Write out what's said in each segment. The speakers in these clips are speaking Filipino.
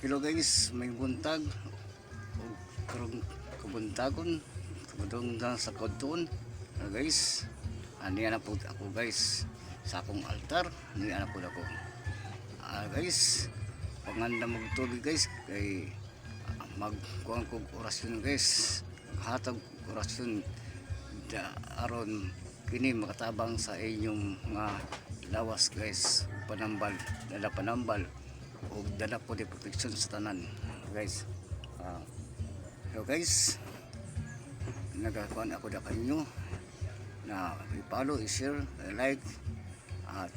Hello guys, may buntag o karong kabuntagon kabudong na sa kodton. Guys, niya na po ako guys sa akong altar, niya na po ako. Guys, panganda magtuloy guys kay magkuhan kog orasyon guys, hatag orasyon aron kini makatabang sa inyong mga lawas guys, panambal, dala panambal o dala po di protection sa tanan guys. Hello guys, nagakuan ako da kanyo na i-follow, i-share, i-like at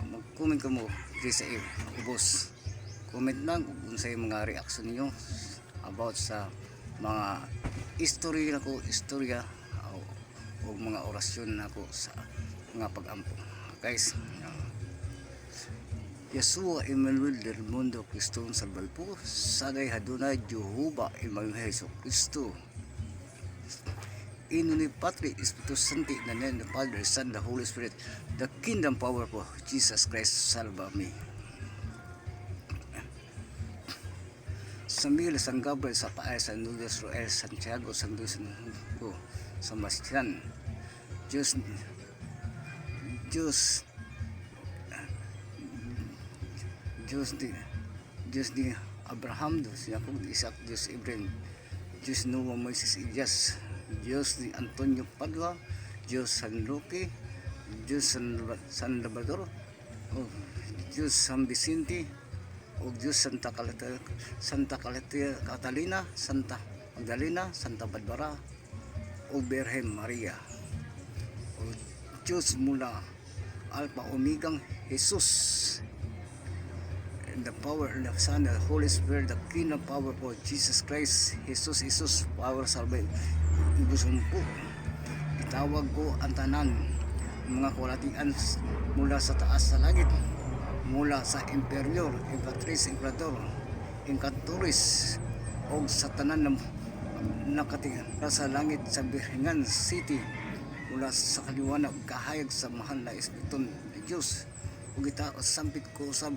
mag-comment ka mo di sa ubos. Comment lang kung sa mga reaction niyo about sa mga istorya o mga orasyon nako sa mga pag-ampo guys. Yeshua Emmanuel del Mundo Cristo Salvador, Sagay Haduna Jehovah Emmanuel Jesu Cristo. In the Patri Espiritu Santi, the name of the Father, Son, the Holy Spirit, the kingdom power for Jesus Christ, salva me. San Miguel, San Gabriel, sa Paay, San Lourdes, Roel, Santiago, San Luis, San Bastian, Diyos ni Abraham, Diyos ni Jacob, Isaac, Diyos Ibrahim, Diyos Noah, Moises, Elias, Diyos ni Antonio Padua, Diyos San Roque, Diyos San Labrador, Diyos San Vicente, o Diyos Santa Catalina, Santa Magdalena, Santa Barbara, o Birhen Maria, o Diyos mula Alpha Omega, Jesus, and the power of the Son, the Holy Spirit, the kingdom power for Jesus Christ, Jesus, power salvation. Ibusumpo, itawag ko ang tanan, mga kulatian mula sa taas sa langit, mula sa imperior, imperatrice, emperador, encantores, o sa tanan ng nakatingala sa langit sa Birhengan City, mula sa kaliwanag, kahayag sa mahal na Espiritu ng Diyos, o kita sampit ko sa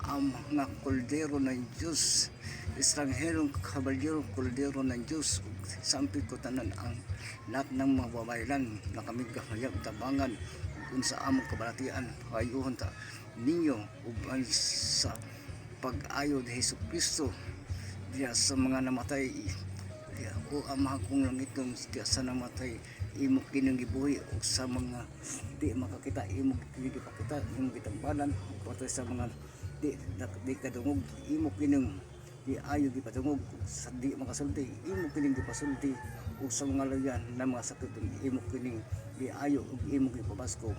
ang mga koldero ng Diyos, estrangherong kabalyero, koldero ng Diyos, sampit ko tanan ang lahat ng mga babaylan na kami gahayag tabangan kung sa among kabalatian, hayuhon ta ninyo uban sa pag-ayo ni Hesus Kristo diya sa mga namatay. O ama kong langit kong diya sa namatay, imo kining gibuhi, o sa mga di makakita, imo kining gipakita, imo gitambalan patay sa mga di kadungog, imo kining di ayo gipadungog, sa di makasulti, imo kining gipasulti, o sa mga layan na mga sakit, imo kining di ayo, ug imo gipabasko,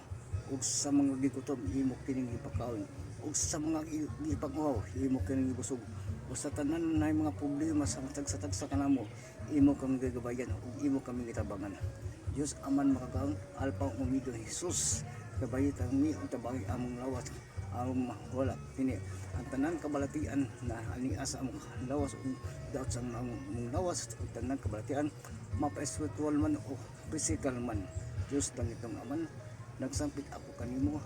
ug sa mga gikutom, imo kining gipakaon, ug sa mga gipanguhaw, imo kining gibusog, o sa tanan na mga problema sa tagsa kanamo, imo kang gagabayan, ug imo kami gitabangan. Diyos aman makagaang Alpha Omega, Jesus kabayi kami ug tabangi among lawas, ang wala kini ang tanan kabalatian na aniasa among lawas ug daot sa among lawas ug tanan kabalatian mapa-spiritual man o physical man. Diyos langitong aman, nagsampit ako kanimo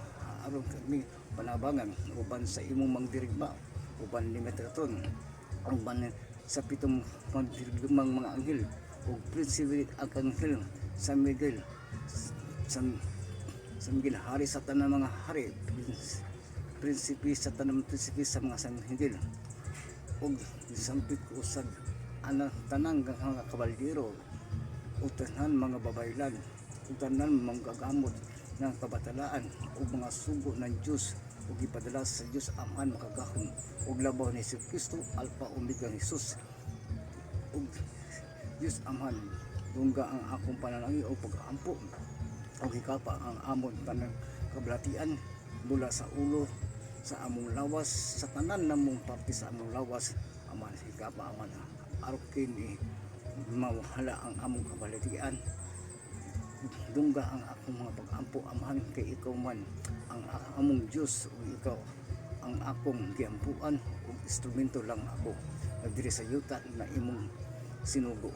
aron kami panabangan uban sa imong mangdirigma, uban ni Metatron, uban sa pitong pagdirigmang mga anghel ug prinsipe Arkanghel San Miguel, San Miguel, hari sa tanang mga hari, prinsipe sa tanang prinsipe sa mga sanghel, ug sampit ko sa tanang mga kabalyero, ug tanan mga babaylan, ug tanan mga gagamot ng kabatalaan, ug mga sugo ng Diyos, ug ipadala sa Diyos Amahan makagahom, ug labaw ni Hesus Kristo, Alpha Omega Jesus, ug Diyos Amahan dungga ang akong panalangin o pag-aampo, ug hikapa ang amon tanang kabalatian mula sa ulo sa among lawas, sa tanan namong parte sa among lawas, aman hikapa aman arukin ni mawala ang among kabalatian, dungga ang akong mga pag-ampo, amahan kay ikaw man ang among Diyos, ug ikaw ang akong giampuan, ug instrumento lang ako nagdiri sa yuta na imong sinugo.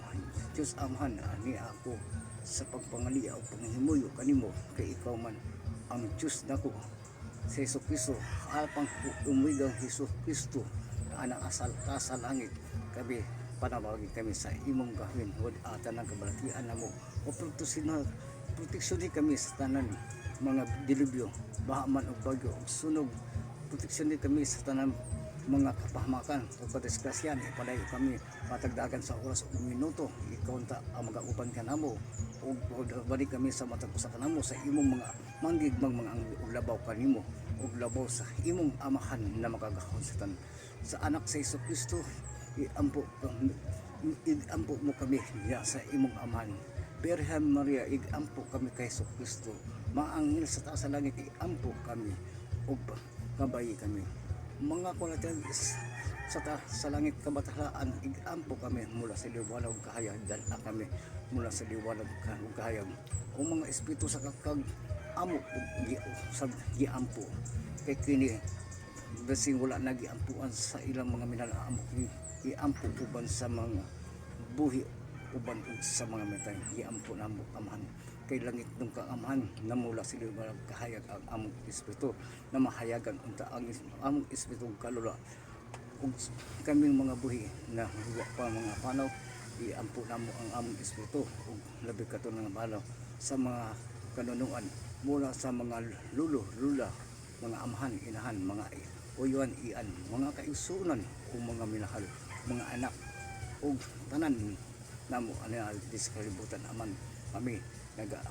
Diyos amahan, ani ako sa pagpangaliaw, panghimuyo kanimo, kay ikaw man ang Diyos nako, sa Hesus Kristo, Alpang umigang Hesus Kristo, anak asal sa langit kami panawagin kami sa imong gawin wad ata ng kabalatian namo o proteksyon kami sa tanan mga dilubyo baha man og bagyo og sunog proteksyon kami sa tanan mga kapahamakan o kadisgrasyan ipalayo kami patagdagan sa oras o minuto ikaw ta ang magauban ka namo o balik kami sa matag usa ka namo sa imong mga manggigmang mga og labaw kanimo og labaw sa imong amahan na makagahon sa anak sa Jesucristo iampo mo kami ya sa imong amahan. Birhen Maria, igampo kami kay Jesucristo. Maangil sa taas sa langit, iampo kami ug kabayi kami. Mga kulatan sa langit kabatalaan, igampo kami mula sa liwanag ug kahayag, dala kami mula sa liwanag ug kahayag. O mga espiritu sa kakag amo sa giampo kay kini basing wala nagiampuan sa ilang mga minalaamok ni iampo uban sa mga buhi uban sa mga metay iampo namo amahan kay langit ng kaamahan namula sa liwanag kahayag ang among espiritu na mahayagan unta ang among espiritu kalula ug kaming mga buhi na huwa pa mga panaw iampo namo ang among espiritu ug labi kato nga balaw sa mga kanunuan mula sa mga lula mga amahan inahan mga uyuan ian mga kaigsunan o mga minahal mga anak ug tanan namo ana diskalibutan aman kami naga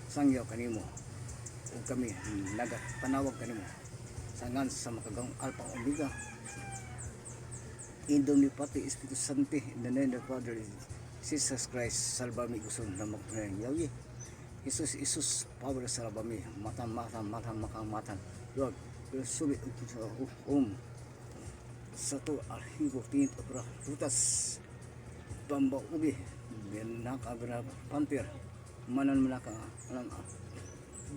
sangyaw kanimo ug kami naga panawag kanimo sangan sa makagang Alpha Omega in the name of the Father, Espiritu Santo, in the name of the Father, Jesus Christ, salva mi gusto na magpunay yawi Jesus power salva mi matan Lord subit sa satu arhivo tinit opera rutas bamba ubi ben nakabra pampir manan malaka alang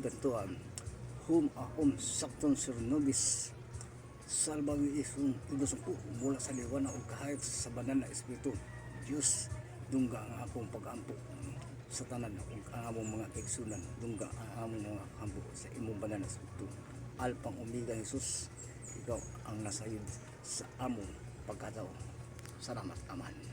bentuan sakton sur nobis salbagi isung idusumpu mula sa liwana o kahit sa banan na espiritu Diyos dungga ang akong pag-ampo sa tanan ug ang among mga kaigsunan dungga ang among mga kampo sa imong banan na espiritu Alpang Omega Jesus ikaw ang nasayod sa among pagkatao salamat aman.